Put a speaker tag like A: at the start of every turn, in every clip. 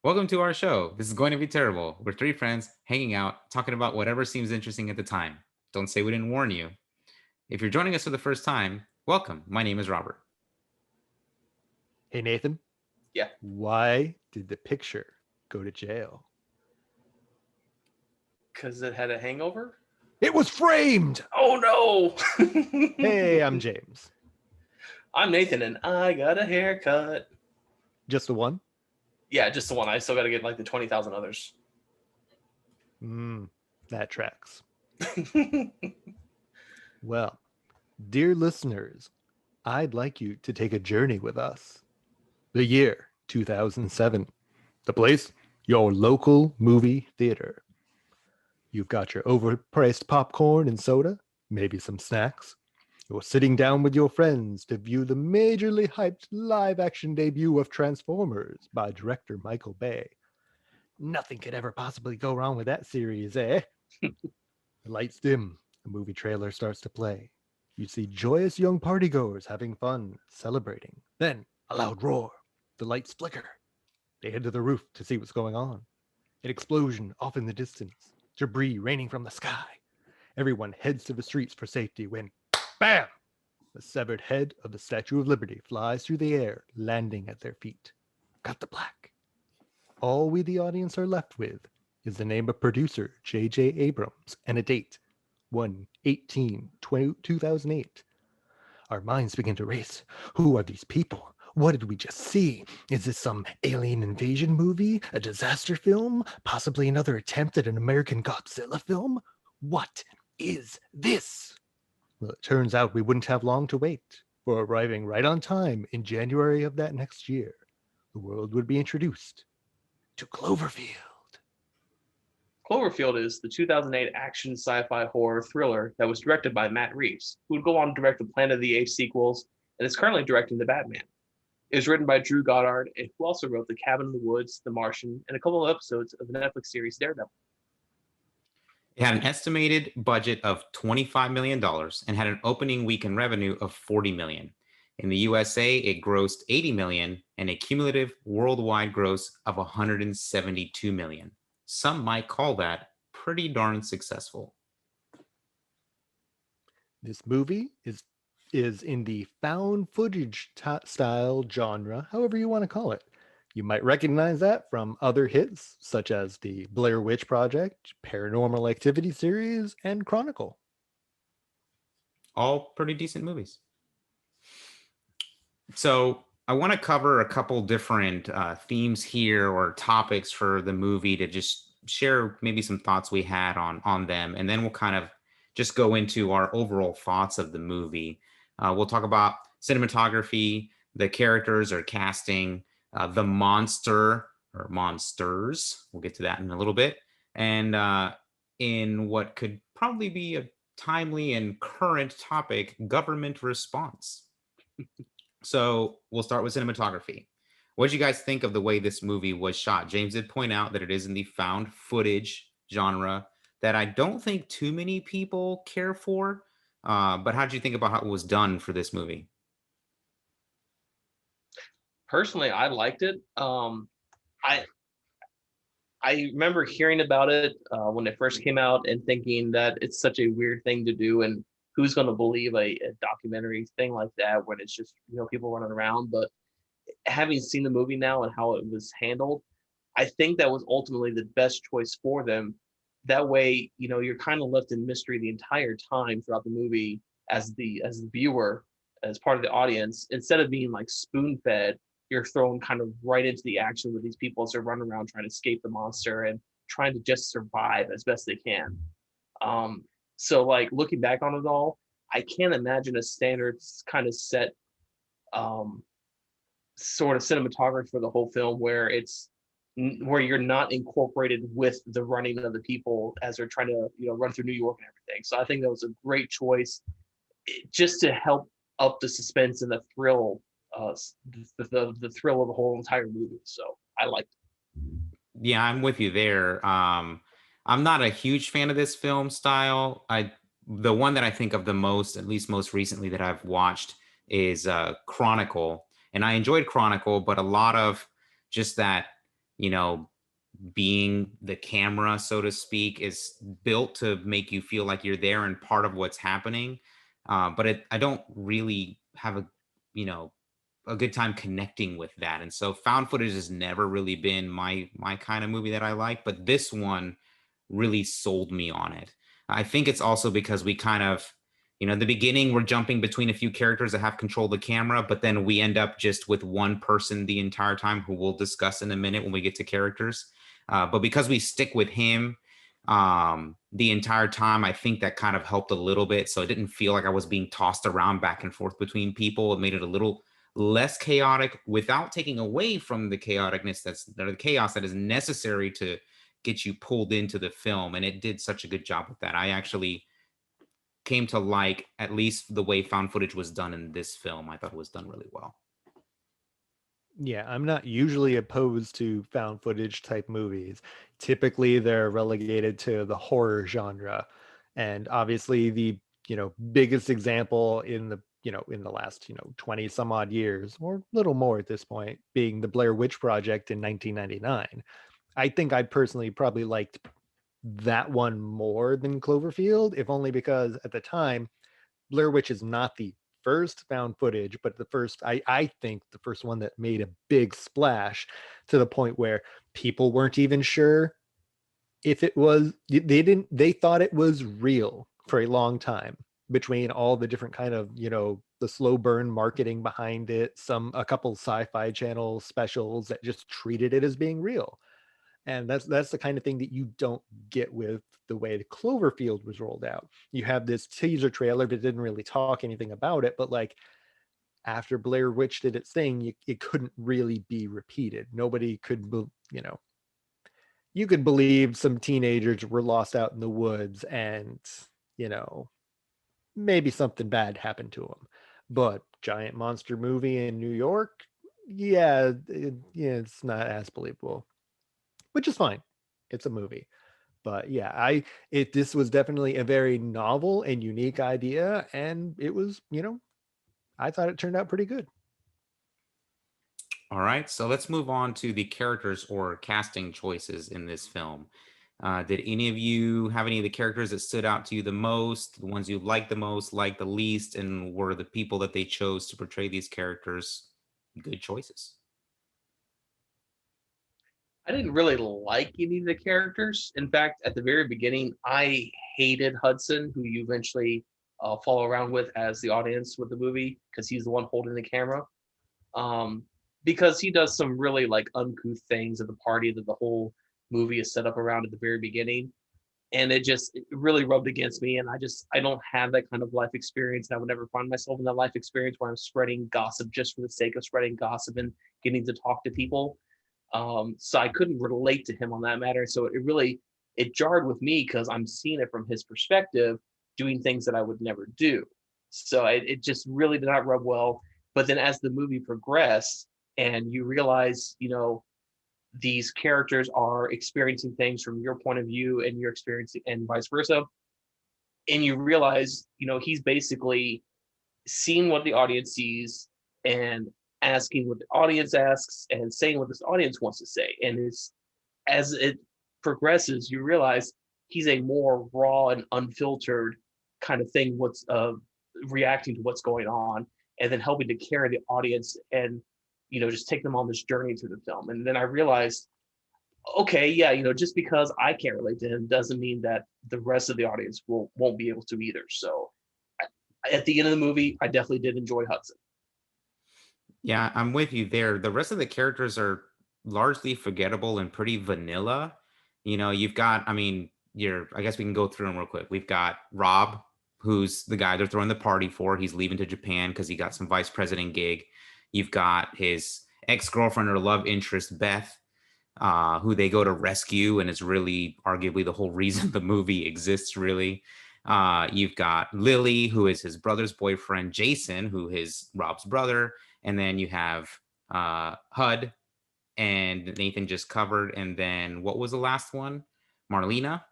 A: Welcome to our show. This is going to be terrible. We're three friends hanging out, talking about whatever seems interesting at the time. Don't say we didn't warn you. If you're joining us for the first time, welcome. My name is Robert.
B: Hey, Nathan.
C: Yeah.
B: Why did the picture go to jail?
C: Because it had a hangover?
B: It was framed!
C: Oh no!
B: Hey, I'm James.
C: I'm Nathan and I got a haircut.
B: Just the one?
C: Yeah, just the one. I still got to get like the 20,000 others.
B: That tracks. Well, dear listeners, I'd like you to take a journey with us. The year 2007. The place? Your local movie theater. You've got your overpriced popcorn and soda, maybe some snacks. You're sitting down with your friends to view the majorly hyped live-action debut of Transformers by director Michael Bay. Nothing could ever possibly go wrong with that series, eh? The lights dim, a movie trailer starts to play. You see joyous young partygoers having fun, celebrating. Then, a loud roar. The lights flicker. They head to the roof to see what's going on. An explosion off in the distance. Debris raining from the sky. Everyone heads to the streets for safety when, bam! The severed head of the Statue of Liberty flies through the air, landing at their feet. Cut to black. All we, the audience, are left with is the name of producer J.J. Abrams and a date, 1/18/2008. Our minds begin to race. Who are these people? What did we just see? Is this some alien invasion movie? A disaster film? Possibly another attempt at an American Godzilla film? What is this? Well, it turns out we wouldn't have long to wait. For arriving right on time in January of that next year, the world would be introduced to Cloverfield.
C: Cloverfield is the 2008 action sci-fi horror thriller that was directed by Matt Reeves, who would go on to direct the Planet of the Apes sequels and is currently directing The Batman. It was written by Drew Goddard, and who also wrote The Cabin in the Woods, The Martian, and a couple of episodes of the Netflix series Daredevil.
A: It had an estimated budget of $25 million and had an opening weekend revenue of $40 million. In the USA, it grossed $80 million and a cumulative worldwide gross of $172 million. Some might call that pretty darn successful.
B: This movie is in the found footage style genre, however you want to call it. You might recognize that from other hits such as the Blair Witch Project, Paranormal Activity series, and Chronicle.
A: All pretty decent movies. So I want to cover a couple different themes here or topics for the movie to just share maybe some thoughts we had on them. And then we'll kind of just go into our overall thoughts of the movie. We'll talk about cinematography, the characters or casting, the monster or monsters. We'll get to that in a little bit. And in what could probably be a timely and current topic, government response. So we'll start with cinematography. What did you guys think of the way this movie was shot? James did point out that it is in the found footage genre that I don't think too many people care for. But how did you think about how it was done for this movie?
C: Personally, I liked it. I remember hearing about it when it first came out and thinking that it's such a weird thing to do, and who's going to believe a documentary thing like that when it's just people running around. But having seen the movie now and how it was handled, I think that was ultimately the best choice for them. That way, you're kind of left in mystery the entire time throughout the movie as the viewer, as part of the audience, instead of being like spoon fed. You're thrown kind of right into the action with these people as they're running around trying to escape the monster and trying to just survive as best they can. So like looking back on it all, I can't imagine a standard kind of set sort of cinematography for the whole film where you're not incorporated with the running of the people as they're trying to run through New York and everything. So I think that was a great choice just to help up the suspense and the thrill. The thrill of the whole entire movie. So I liked it.
A: Yeah, I'm with you there. I'm not a huge fan of this film style. The one that I think of the most, at least most recently that I've watched, is Chronicle. And I enjoyed Chronicle, but a lot of just that you know, being the camera, so to speak, is built to make you feel like you're there and part of what's happening. But I don't really have a good time connecting with that. And so found footage has never really been my kind of movie that I like, but this one really sold me on it. I think it's also because we kind of, in the beginning, we're jumping between a few characters that have control of the camera, but then we end up just with one person the entire time, who we'll discuss in a minute when we get to characters. But because we stick with him the entire time, I think that kind of helped a little bit. So it didn't feel like I was being tossed around back and forth between people. It made it a little less chaotic without taking away from the chaoticness the chaos that is necessary to get you pulled into the film. And it did such a good job with that. I actually came to like at least the way found footage was done in this film. I thought it was done really well.
B: Yeah, I'm not usually opposed to found footage type movies. Typically, they're relegated to the horror genre. And obviously the, biggest example in the last, 20 some odd years, or little more at this point, being the Blair Witch Project in 1999. I think I personally probably liked that one more than Cloverfield, if only because at the time, Blair Witch is not the first found footage, but the first, I think the first one that made a big splash, to the point where people weren't even sure if it was, they thought it was real for a long time, between all the different kind of, the slow burn marketing behind it, a couple sci-fi channel specials that just treated it as being real. And that's the kind of thing that you don't get with the way the Cloverfield was rolled out. You have this teaser trailer, but it didn't really talk anything about it. But like, after Blair Witch did its thing, it couldn't really be repeated. Nobody could, you could believe some teenagers were lost out in the woods, and you know maybe something bad happened to them. But giant monster movie in New York, yeah, yeah, it's not as believable, which is fine. It's a movie. But yeah, this was definitely a very novel and unique idea, and it was, I thought it turned out pretty good.
A: All right, so let's move on to the characters or casting choices in this film. Did any of you have any of the characters that stood out to you the most, the ones you liked the most, liked the least, and were the people that they chose to portray these characters good choices?
C: I didn't really like any of the characters. In fact, at the very beginning, I hated Hudson, who you eventually follow around with as the audience with the movie, because he's the one holding the camera. Um, because he does some really like uncouth things at the party that the whole movie is set up around at the very beginning. And it really rubbed against me. And I don't have that kind of life experience. And I would never find myself in that life experience where I'm spreading gossip just for the sake of spreading gossip and getting to talk to people. So I couldn't relate to him on that matter. So it jarred with me because I'm seeing it from his perspective, doing things that I would never do. So it just really did not rub well. But then as the movie progressed and you realize, these characters are experiencing things from your point of view and you're experiencing and vice versa. And you realize, he's basically seeing what the audience sees and asking what the audience asks and saying what this audience wants to say. And as it progresses, you realize he's a more raw and unfiltered kind of thing, reacting to what's going on, and then helping to carry the audience and, just take them on this journey through the film. And then I realized, okay, yeah, just because I can't relate to him doesn't mean that the rest of the audience won't be able to either. So at the end of the movie, I definitely did enjoy Hudson.
A: Yeah, I'm with you there. The rest of the characters are largely forgettable and pretty vanilla. You've got, I guess we can go through them real quick. We've got Rob, who's the guy they're throwing the party for. He's leaving to Japan because he got some vice president gig. You've got his ex-girlfriend or love interest, Beth, who they go to rescue, and it's really arguably the whole reason the movie exists, really. You've got Lily, who is his brother's boyfriend, Jason, who is Rob's brother, and then you have Hud, and Nathan just covered, and then what was the last one? Marlena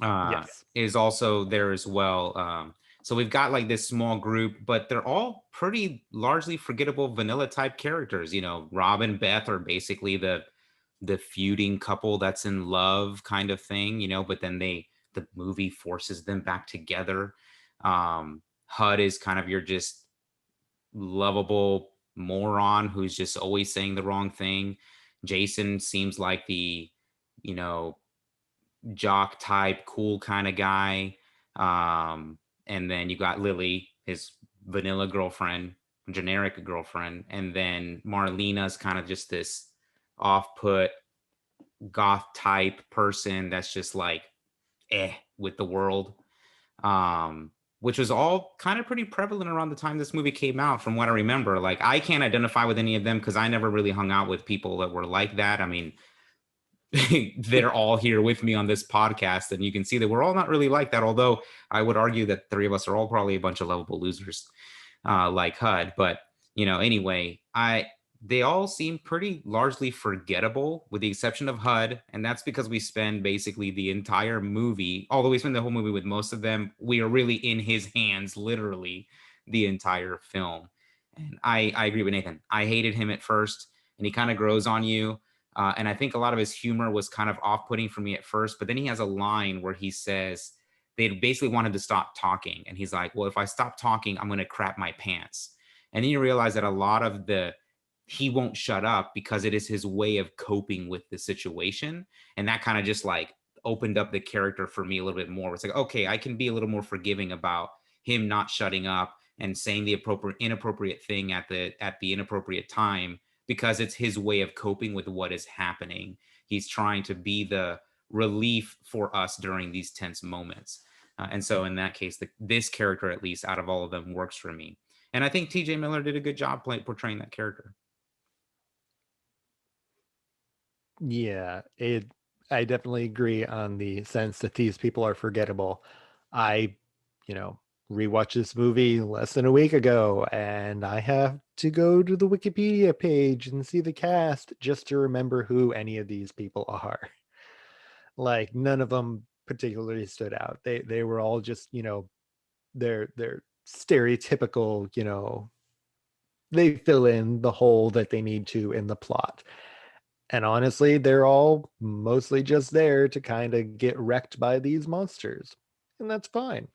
B: Yes.
A: is also there as well. So we've got like this small group, but they're all pretty largely forgettable vanilla type characters. Rob and Beth are basically the the feuding couple that's in love kind of thing, but then the movie forces them back together. HUD is kind of your just lovable moron who's just always saying the wrong thing. Jason seems like the, you know, jock type, cool kind of guy. And then you got Lily, his vanilla girlfriend, generic girlfriend. And then Marlena's kind of just this off put goth type person that's just like, with the world. Which was all kind of pretty prevalent around the time this movie came out, from what I remember. Like, I can't identify with any of them because I never really hung out with people that were like that. I mean, they're all here with me on this podcast, and you can see that we're all not really like that. Although I would argue that three of us are all probably a bunch of lovable losers, like HUD. But anyway, they all seem pretty largely forgettable, with the exception of HUD, and that's because we spend basically the entire movie, although we spend the whole movie with most of them, we are really in his hands, literally the entire film. And I agree with Nathan. I hated him at first, and he kind of grows on you. And I think a lot of his humor was kind of off-putting for me at first, but then he has a line where he says they basically wanted to stop talking. And he's like, well, if I stop talking, I'm going to crap my pants. And then you realize that a lot of he won't shut up because it is his way of coping with the situation. And that kind of just like opened up the character for me a little bit more. It's like, okay, I can be a little more forgiving about him not shutting up and saying the inappropriate thing at the inappropriate time, because it's his way of coping with what is happening. He's trying to be the relief for us during these tense moments. And so in that case, this character, at least out of all of them, works for me. And I think TJ Miller did a good job portraying that character.
B: Yeah, I definitely agree on the sense that these people are forgettable. I, rewatched this movie less than a week ago, and I have to go to the Wikipedia page and see the cast just to remember who any of these people are. Like, none of them particularly stood out. They were all just, they're stereotypical, they fill in the hole that they need to in the plot. And honestly, they're all mostly just there to kind of get wrecked by these monsters. And that's fine.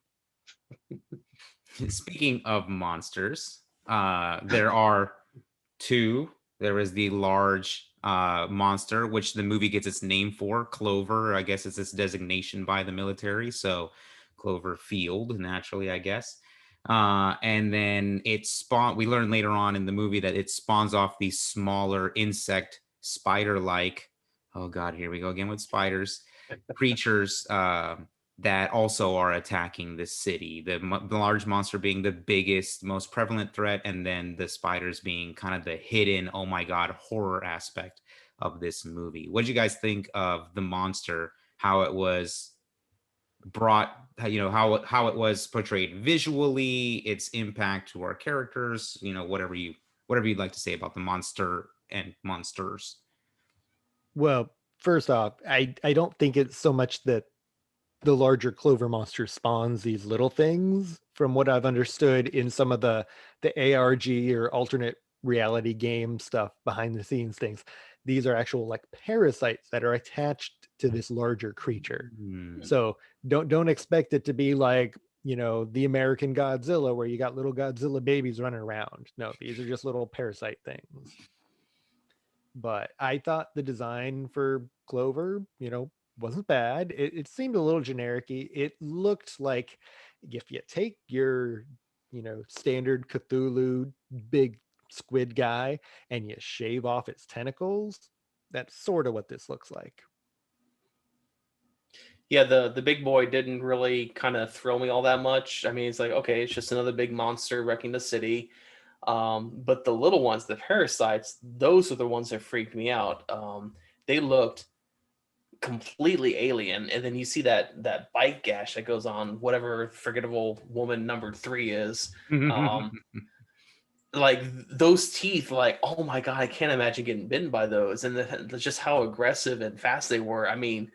A: Speaking of monsters, there are two. There is the large monster, which the movie gets its name for, Clover. I guess it's its designation by the military. So Cloverfield, naturally, I guess. And then we learn later on in the movie that it spawns off these smaller insect spider-like, oh god, here we go again with spiders, creatures that also are attacking the city. The large monster being the biggest, most prevalent threat, and then the spiders being kind of the hidden, oh my god, horror aspect of this movie. What did you guys think of the monster? How it was brought, how it was portrayed visually, its impact to our characters, whatever you'd like to say about the monster and monsters.
B: Well, first off, I don't think it's so much that the larger Clover monster spawns these little things. From what I've understood in some of the ARG or alternate reality game stuff, behind the scenes things, these are actual like parasites that are attached to this larger creature. So don't expect it to be like, the American Godzilla, where you got little Godzilla babies running around. No, these are just little parasite things. But I thought the design for Clover, wasn't bad. It seemed a little generic-y. It looked like if you take your, standard Cthulhu big squid guy and you shave off its tentacles, that's sort of what this looks like.
C: Yeah, the big boy didn't really kind of thrill me all that much. I mean, it's like, okay, it's just another big monster wrecking the city. But the little ones, the parasites, those are the ones that freaked me out. They looked completely alien, and then you see that bite gash that goes on whatever forgettable woman number 3 is. Like those teeth, like, oh my god, I can't imagine getting bitten by those. And just how aggressive and fast they were. I mean,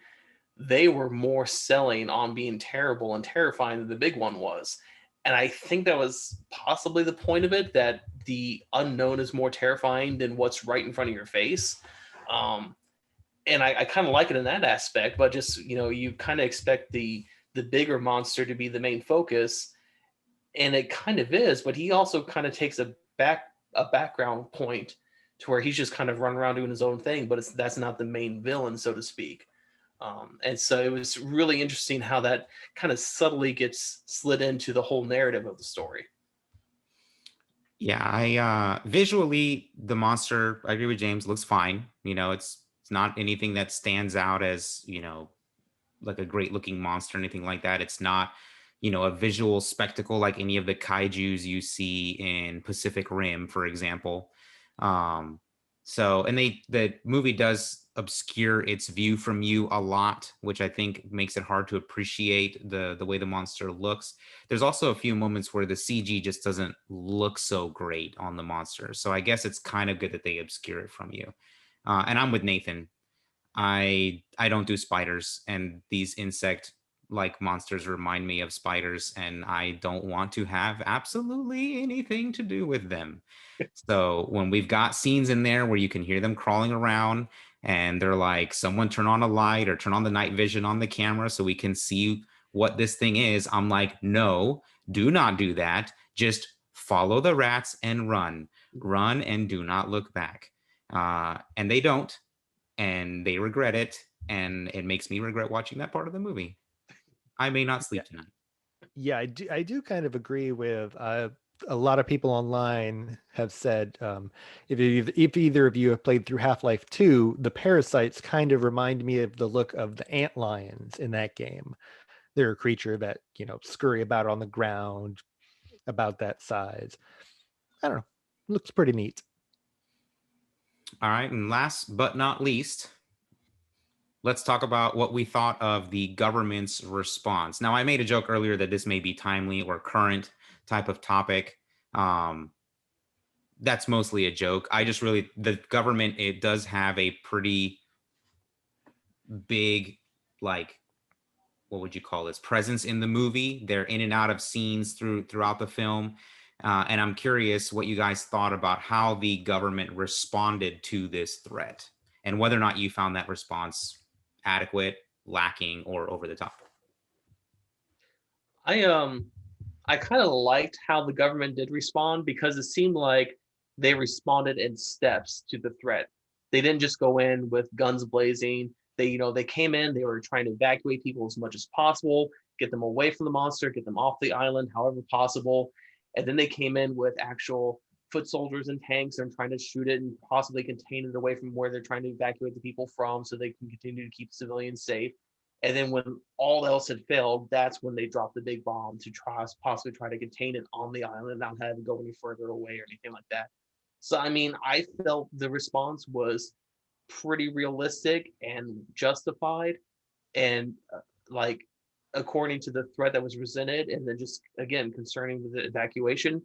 C: they were more selling on being terrible and terrifying than the big one was. And I think that was possibly the point of it, that the unknown is more terrifying than what's right in front of your face. and I kind of like it in that aspect, but just, you kind of expect the bigger monster to be the main focus, and it kind of is, but he also kind of takes a background point to where he's just kind of running around doing his own thing, but that's not the main villain, so to speak. And so it was really interesting how that kind of subtly gets slid into the whole narrative of the story.
A: Yeah, I visually the monster, I agree with James, looks fine. It's not anything that stands out as, like a great looking monster or anything like that. It's not, a visual spectacle like any of the kaijus you see in Pacific Rim, for example. Um, and the movie does obscure its view from you a lot, which I think makes it hard to appreciate the way the monster looks. There's also a few moments where the CG just doesn't look so great on the monster. So I guess it's kind of good that they obscure it from you. And I'm with Nathan. I don't do spiders, and these insect like monsters remind me of spiders, and I don't want to have absolutely anything to do with them. So when we've got scenes in there where you can hear them crawling around and they're like, someone turn on a light or turn on the night vision on the camera so we can see what this thing is, I'm like, no, do not do that. Just follow the rats and run and do not look back. And they don't, and they regret it, and it makes me regret watching that part of the movie. I may not sleep tonight.
B: Yeah, I do kind of agree with a lot of people online have said, if either of you have played through Half-Life 2, the parasites kind of remind me of the look of the ant lions in that game. They're a creature that, scurry about on the ground, about that size. I don't know. Looks pretty neat.
A: All right, and last but not least, let's talk about what we thought of the government's response. Now, I made a joke earlier that this may be timely or current type of topic. That's mostly a joke. The government, it does have a pretty big, like, what would you call this, presence in the movie. They're in and out of scenes throughout the film. And I'm curious what you guys thought about how the government responded to this threat and whether or not you found that response adequate, lacking, or over the top.
C: I kind of liked how the government did respond, because it seemed like they responded in steps to the threat. They didn't just go in with guns blazing. They came in, they were trying to evacuate people as much as possible, get them away from the monster, get them off the island however possible. And then they came in with actual foot soldiers and tanks and trying to shoot it and possibly contain it away from where they're trying to evacuate the people from, so they can continue to keep civilians safe. And then when all else had failed, that's when they dropped the big bomb to possibly try to contain it on the island and not have it go any further away or anything like that. So, I mean, I felt the response was pretty realistic and justified, and like, according to the threat that was presented, and then just again concerning the evacuation,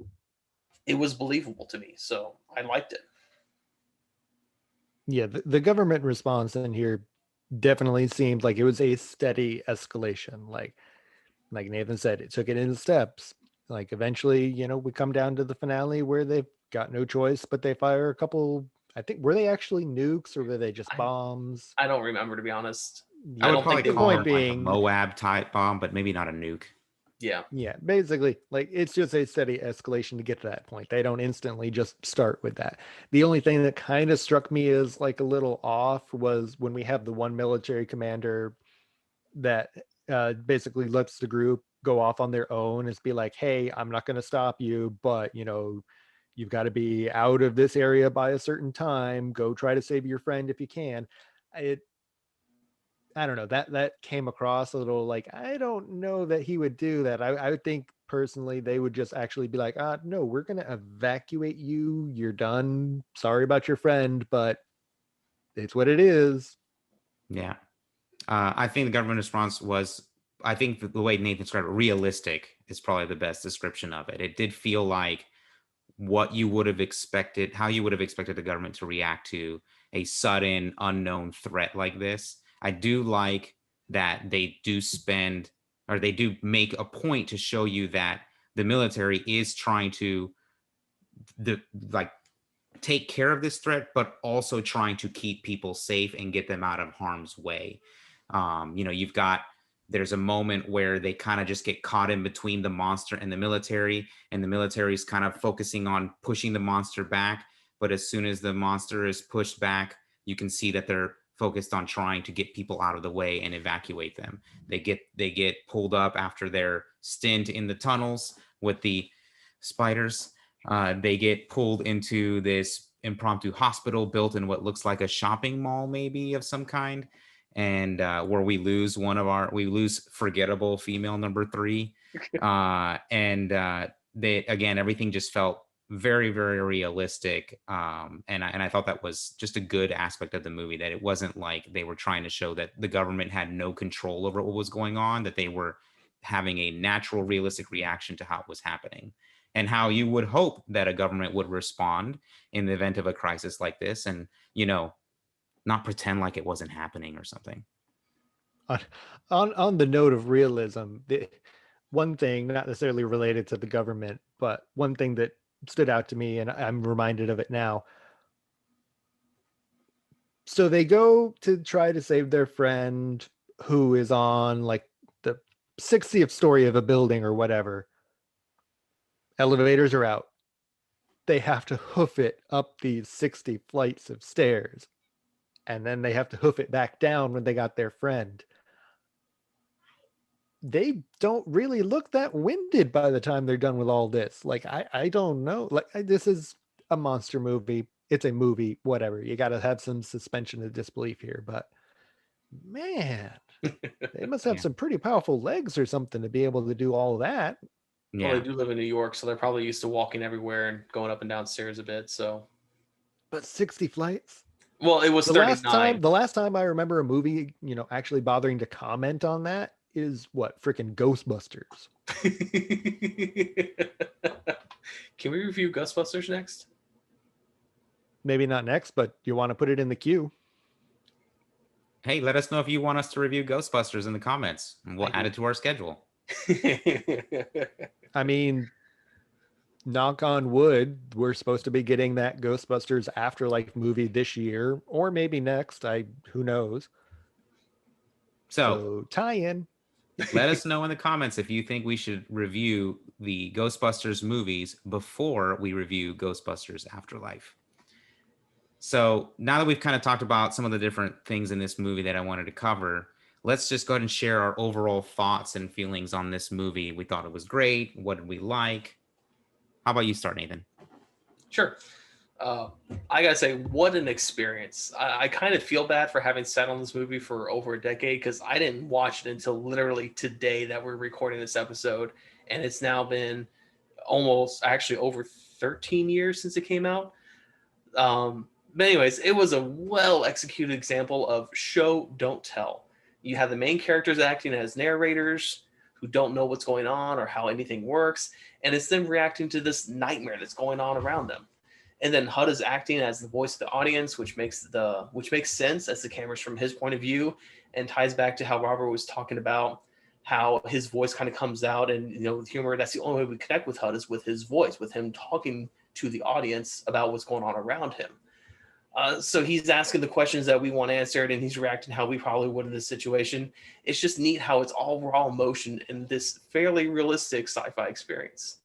C: it was believable to me. So I liked it.
B: Yeah, the government response in here definitely seemed like it was a steady escalation. Like Nathan said, it took it in steps. Like eventually, we come down to the finale where they've got no choice, but they fire a couple. I think, were they actually nukes or were they just bombs?
C: I don't remember, to be honest.
A: I would
C: don't
A: probably
C: think they
A: call
C: were.
A: it like a Moab type bomb, but maybe not a nuke.
C: Yeah,
B: Basically, like, it's just a steady escalation to get to that point. They don't instantly just start with that. The only thing that kind of struck me as like a little off was when we have the one military commander that basically lets the group go off on their own and be like, hey, I'm not going to stop you, but you've got to be out of this area by a certain time. Go try to save your friend if you can. I don't know, that came across a little like, I don't know that he would do that. I would think personally they would just actually be like, no, we're going to evacuate you. You're done. Sorry about your friend, but it's what it is.
A: Yeah. I think the government response was, I think the way Nathan described it, realistic is probably the best description of it. It did feel like what you would have expected, how you would have expected the government to react to a sudden unknown threat like this. I do like that they do make a point to show you that the military is trying to like take care of this threat, but also trying to keep people safe and get them out of harm's way. You've got there's a moment where they kind of just get caught in between the monster and the military is kind of focusing on pushing the monster back. But as soon as the monster is pushed back, you can see that they're focused on trying to get people out of the way and evacuate them. They get pulled up after their stint in the tunnels with the spiders. They get pulled into this impromptu hospital built in what looks like a shopping mall, maybe of some kind, and where we lose forgettable female number 3, and they again everything just felt very very realistic, and I thought that was just a good aspect of the movie, that it wasn't like they were trying to show that the government had no control over what was going on, that they were having a natural realistic reaction to how it was happening and how you would hope that a government would respond in the event of a crisis like this, and not pretend like it wasn't happening or something.
B: On the note of realism, one thing not necessarily related to the government, but one thing that stood out to me, and I'm reminded of it now. So they go to try to save their friend who is on like the 60th story of a building or whatever. Elevators are out. They have to hoof it up these 60 flights of stairs. And then they have to hoof it back down when they got their friend. They don't really look that winded by the time they're done with all this. Like, I don't know. Like, this is a monster movie. It's a movie, whatever. You got to have some suspension of disbelief here. But man, they must have
A: Yeah.
B: some pretty powerful legs or something to be able to do all that.
C: Well,
A: Yeah.
C: they do live in New York, so they're probably used to walking everywhere and going up and down stairs a bit. So,
B: But 60 flights?
C: well, it was
B: The
C: 39.
B: last time I remember a movie, actually bothering to comment on that is what, freaking Ghostbusters.
C: Can we review Ghostbusters next?
B: Maybe not next, but you want to put it in the queue.
A: Hey, let us know if you want us to review Ghostbusters in the comments, and we'll add it to our schedule.
B: I mean, knock on wood, we're supposed to be getting that Ghostbusters Afterlife movie this year, or maybe next. Who knows? So tie in.
A: Let us know in the comments if you think we should review the Ghostbusters movies before we review Ghostbusters Afterlife. So now that we've kind of talked about some of the different things in this movie that I wanted to cover, let's just go ahead and share our overall thoughts and feelings on this movie. We thought it was great. What did we like? How about you start, Nathan?
C: Sure. I gotta say, what an experience. I kind of feel bad for having sat on this movie for over a decade, because I didn't watch it until literally today that we're recording this episode. And it's now been almost actually over 13 years since it came out. But anyways, it was a well executed example of show, don't tell. You have the main characters acting as narrators who don't know what's going on or how anything works, and it's them reacting to this nightmare that's going on around them. And then HUD is acting as the voice of the audience, which makes sense as the camera's from his point of view, and ties back to how Robert was talking about how his voice kind of comes out, and with humor. That's the only way we connect with HUD, is with his voice, with him talking to the audience about what's going on around him. So he's asking the questions that we want answered, and he's reacting how we probably would in this situation. It's just neat how it's all raw emotion in this fairly realistic sci-fi experience.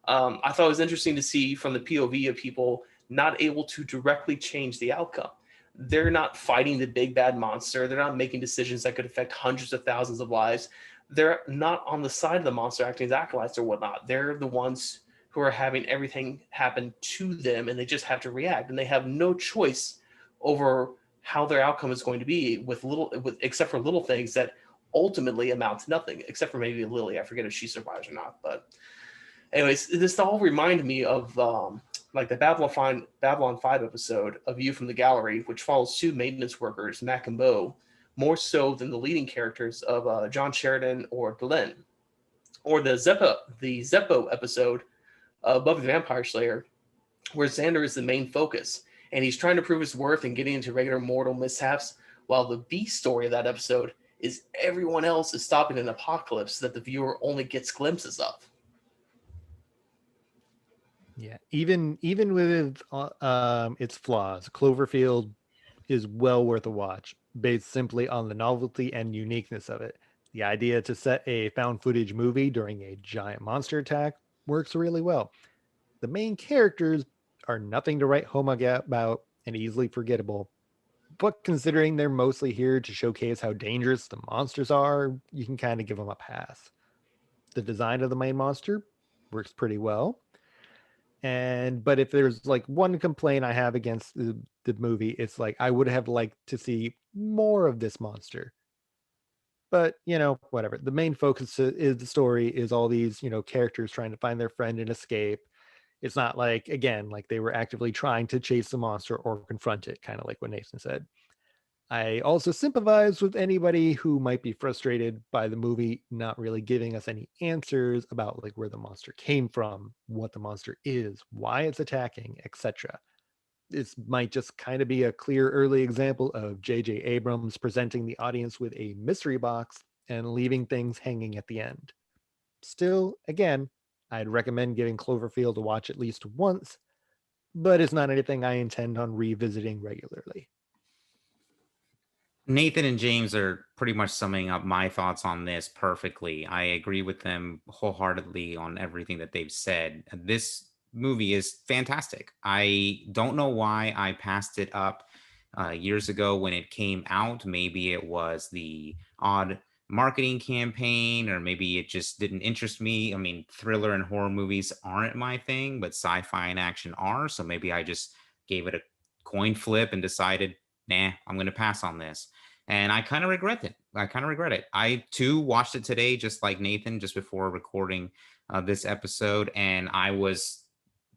C: I thought it was interesting to see from the POV of people not able to directly change the outcome. They're not fighting the big bad monster. They're not making decisions that could affect hundreds of thousands of lives. They're not on the side of the monster acting as acolytes or whatnot. They're the ones who are having everything happen to them, and they just have to react, and they have no choice over how their outcome is going to be, except for little things that ultimately amount to nothing, except for maybe Lily. I forget if she survives or not, but anyways, this all reminded me of like the Babylon 5 episode, A View from the Gallery, which follows two maintenance workers, Mac and Bo, more so than the leading characters of John Sheridan or Glenn. Or the Zeppo episode, Buffy the Vampire Slayer, where Xander is the main focus, and he's trying to prove his worth and getting into regular mortal mishaps, while the B story of that episode is everyone else is stopping an apocalypse that the viewer only gets glimpses of.
B: Yeah, even with its flaws, Cloverfield is well worth a watch based simply on the novelty and uniqueness of it. The idea to set a found footage movie during a giant monster attack works really well. The main characters are nothing to write home about and easily forgettable, but considering they're mostly here to showcase how dangerous the monsters are, you can kind of give them a pass. The design of the main monster works pretty well. And but if there's like one complaint I have against the movie, it's like I would have liked to see more of this monster. But whatever. The main focus is the story is all these characters trying to find their friend and escape. It's not like, again, like they were actively trying to chase the monster or confront it, kind of like what Nathan said. I also sympathize with anybody who might be frustrated by the movie not really giving us any answers about like where the monster came from, what the monster is, why it's attacking, etc. This might just kind of be a clear early example of J.J. Abrams presenting the audience with a mystery box and leaving things hanging at the end. Still, again, I'd recommend giving Cloverfield a watch at least once, but it's not anything I intend on revisiting regularly.
A: Nathan and James are pretty much summing up my thoughts on this perfectly. I agree with them wholeheartedly on everything that they've said. This movie is fantastic. I don't know why I passed it up years ago when it came out. Maybe it was the odd marketing campaign, or maybe it just didn't interest me. I mean, thriller and horror movies aren't my thing, but sci-fi and action are. So maybe I just gave it a coin flip and decided, nah, I'm going to pass on this. And I kind of regret it. I kind of regret it. I too watched it today, just like Nathan, just before recording this episode, and I was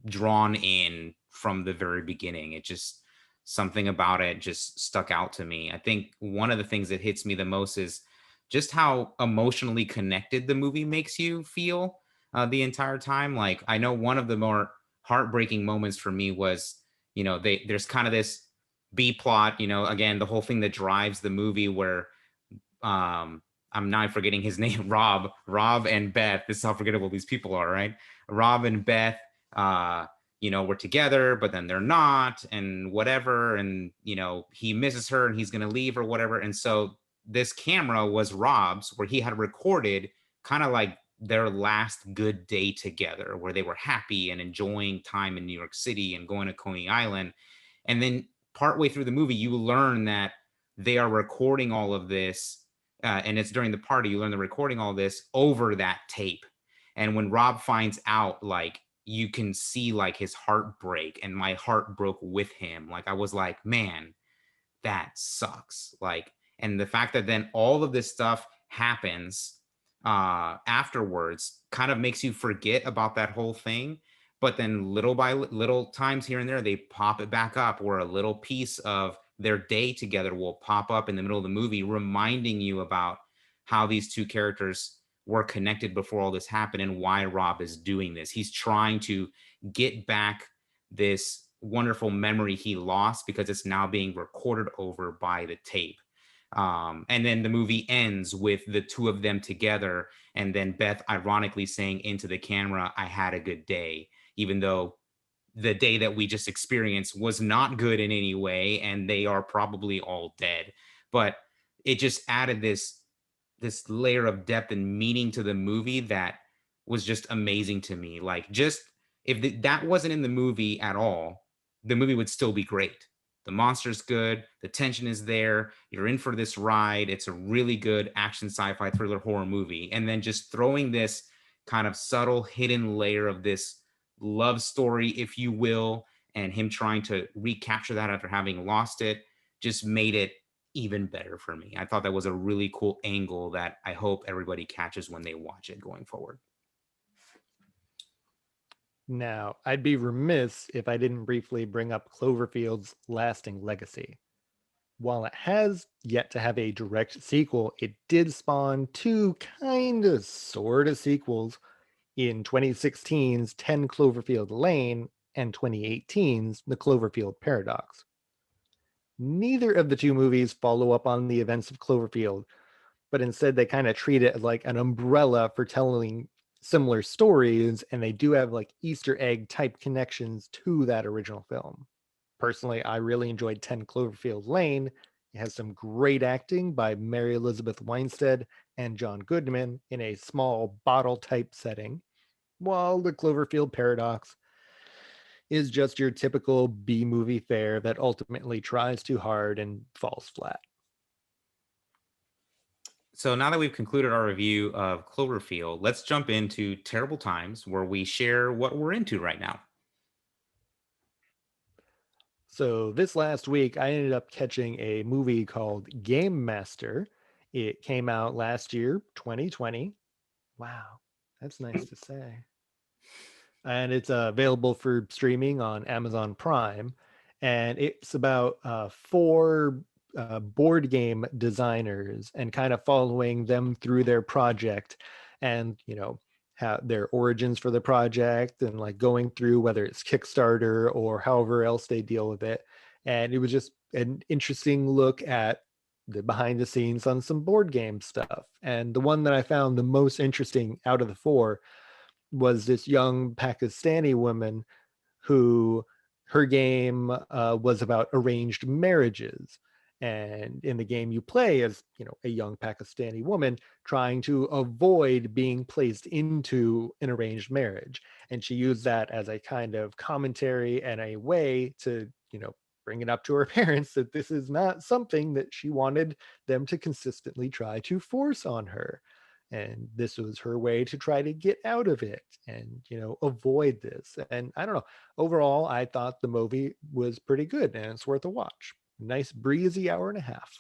A: drawn in from the very beginning. It just, something about it just stuck out to me. I think one of the things that hits me the most is just how emotionally connected the movie makes you feel the entire time. Like, I know one of the more heartbreaking moments for me was, there's kind of this B plot, again, the whole thing that drives the movie where I'm not forgetting his name, Rob and Beth. This is how forgettable these people are, right? Rob and Beth, were together, but then they're not, and whatever. And, he misses her and he's going to leave or whatever. And so this camera was Rob's, where he had recorded kind of like their last good day together, where they were happy and enjoying time in New York City and going to Coney Island. And then partway through the movie, you learn that they are recording all of this, and it's during the party. You learn they're recording all this over that tape. And when Rob finds out, like, you can see like his heart break, and my heart broke with him. Like, I was like, man, that sucks. Like, and the fact that then all of this stuff happens afterwards kind of makes you forget about that whole thing. But then little by little times here and there, they pop it back up, where a little piece of their day together will pop up in the middle of the movie, reminding you about how these two characters were connected before all this happened and why Rob is doing this. He's trying to get back this wonderful memory he lost because it's now being recorded over by the tape. And then the movie ends with the two of them together, and then Beth ironically saying into the camera, "I had a good day," even though the day that we just experienced was not good in any way, and they are probably all dead. But it just added this layer of depth and meaning to the movie that was just amazing to me. Like, just if that wasn't in the movie at all, the movie would still be great. The monster's good, the tension is there, you're in for this ride. It's a really good action sci-fi thriller horror movie. And then just throwing this kind of subtle hidden layer of this love story, if you will, and him trying to recapture that after having lost it, just made it even better for me. I thought that was a really cool angle that I hope everybody catches when they watch it going forward.
B: Now, I'd be remiss if I didn't briefly bring up Cloverfield's lasting legacy. While it has yet to have a direct sequel, it did spawn two kind of sort of sequels in 2016's 10 Cloverfield Lane and 2018's The Cloverfield Paradox. Neither of the two movies follow up on the events of Cloverfield, but instead they kind of treat it as like an umbrella for telling similar stories, and they do have like Easter egg type connections to that original film. Personally, I really enjoyed 10 Cloverfield Lane. It has some great acting by Mary Elizabeth Winstead and John Goodman in a small bottle type setting, while the Cloverfield Paradox is just your typical B movie fare that ultimately tries too hard and falls flat.
A: So now that we've concluded our review of Cloverfield, let's jump into Terrible Times, where we share what we're into right now.
B: So this last week, I ended up catching a movie called Game Master. It came out last year, 2020. Wow, that's nice to say. And it's available for streaming on Amazon Prime. And it's about four board game designers and kind of following them through their project, and how their origins for the project, and like going through whether it's Kickstarter or however else they deal with it. And it was just an interesting look at the behind the scenes on some board game stuff. And the one that I found the most interesting out of the four was this young Pakistani woman who, her game was about arranged marriages. And in the game, you play as a young Pakistani woman trying to avoid being placed into an arranged marriage. And she used that as a kind of commentary and a way to bring it up to her parents that this is not something that she wanted them to consistently try to force on her. And this was her way to try to get out of it and avoid this. And I don't know, overall I thought the movie was pretty good and it's worth a watch. Nice breezy hour and a half.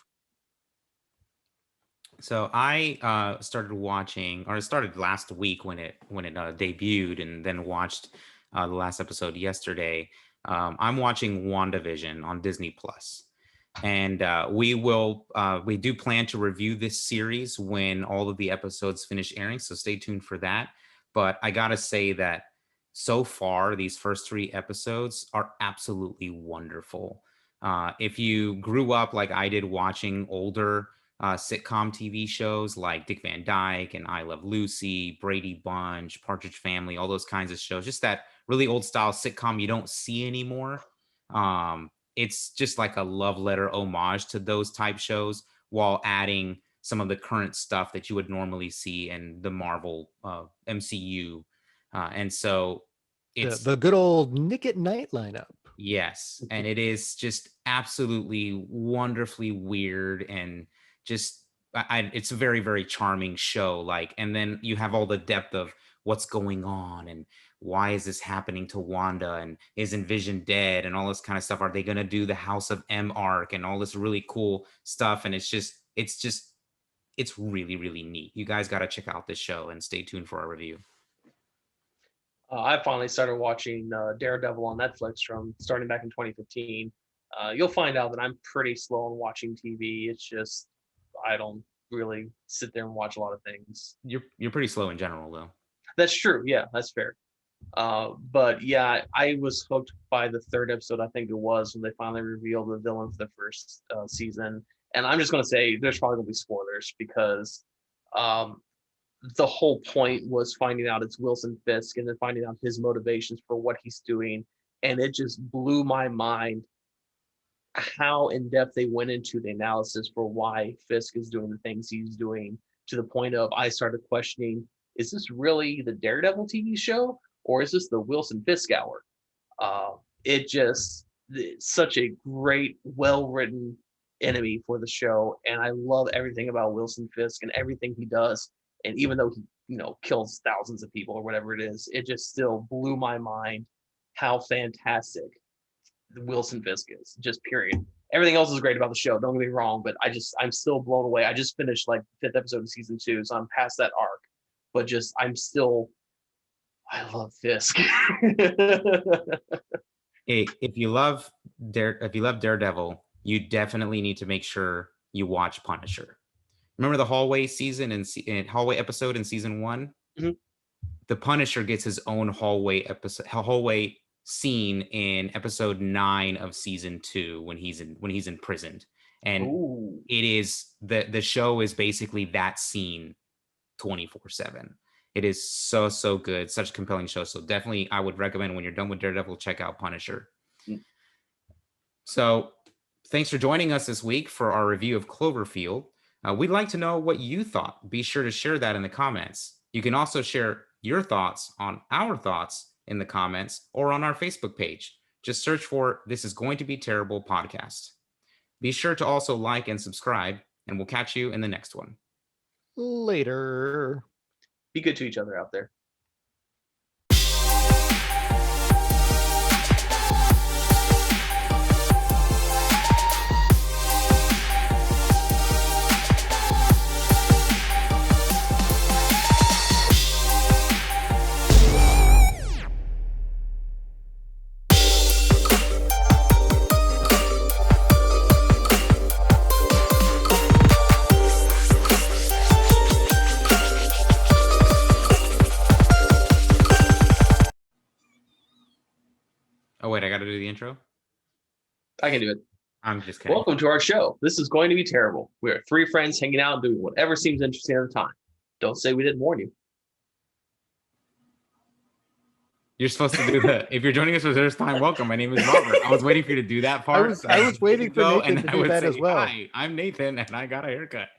A: So I started watching, or it started last week when it debuted, and then watched the last episode yesterday. I'm watching WandaVision on Disney Plus, and we do plan to review this series when all of the episodes finish airing. So stay tuned for that. But I gotta say that so far these first 3 episodes are absolutely wonderful. If you grew up like I did watching older sitcom TV shows like Dick Van Dyke and I Love Lucy, Brady Bunch, Partridge Family, all those kinds of shows, just that really old style sitcom you don't see anymore. It's just like a love letter homage to those type shows while adding some of the current stuff that you would normally see in the Marvel MCU. And so it's
B: The good old Nick at Night lineup.
A: yes, and it is just absolutely wonderfully weird, and just it's a very very charming show. Like, and then you have all the depth of what's going on and why is this happening to Wanda, and isn't Vision dead, and all this kind of stuff. Are they going to do the House of M arc and all this really cool stuff? And it's really really neat. You guys got to check out this show and stay tuned for our review.
C: I finally started watching Daredevil on Netflix from starting back in 2015. You'll find out that I'm pretty slow on watching TV. It's just I don't really sit there and watch a lot of things.
A: You're pretty slow in general though.
C: That's true. Yeah, that's fair. But yeah, I was hooked by the third episode, I think it was, when they finally revealed the villain for the first season. And I'm just going to say there's probably going to be spoilers because um, the whole point was finding out it's Wilson Fisk and then finding out his motivations for what he's doing. And it just blew my mind how in depth they went into the analysis for why Fisk is doing the things he's doing, to the point of I started questioning, is this really the Daredevil TV show or is this the Wilson Fisk hour? It's such a great, well-written enemy for the show. And I love everything about Wilson Fisk and everything he does. And even though he, kills thousands of people or whatever it is, it just still blew my mind how fantastic Wilson Fisk is. Just period. Everything else is great about the show. Don't get me wrong, but I'm still blown away. I just finished like the 5th episode of season 2, so I'm past that arc. But I love Fisk.
A: Hey, if you love Daredevil, you definitely need to make sure you watch Punisher. Remember the hallway season and hallway episode in season 1?
C: Mhm.
A: The Punisher gets his own hallway scene in episode 9 of season 2 when he's imprisoned. And
C: Ooh.
A: it is the show is basically that scene 24/7. It is so good. Such a compelling show. So definitely, I would recommend when you're done with Daredevil, check out Punisher. So thanks for joining us this week for our review of Cloverfield. We'd like to know what you thought. Be sure to share that in the comments. You can also share your thoughts on our thoughts in the comments or on our Facebook page. Just search for This Is Going to Be Terrible podcast. Be sure to also like and subscribe, and we'll catch you in the next one.
B: Later.
C: Be good to each other out there.
A: Oh, wait, I got to do the intro?
C: I can do it.
A: I'm just kidding.
C: Welcome to our show. This is going to be terrible. We are three friends hanging out and doing whatever seems interesting at the time. Don't say we didn't warn you.
A: You're supposed to do that. If you're joining us for the first time, welcome. My name is Robert. I was waiting for you to do that part.
B: I was waiting for Nathan to do that as well.
A: Hi, I'm Nathan, and I got a haircut.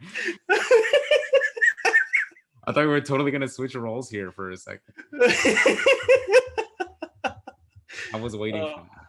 A: I thought we were totally going to switch roles here for a second. I was waiting for that.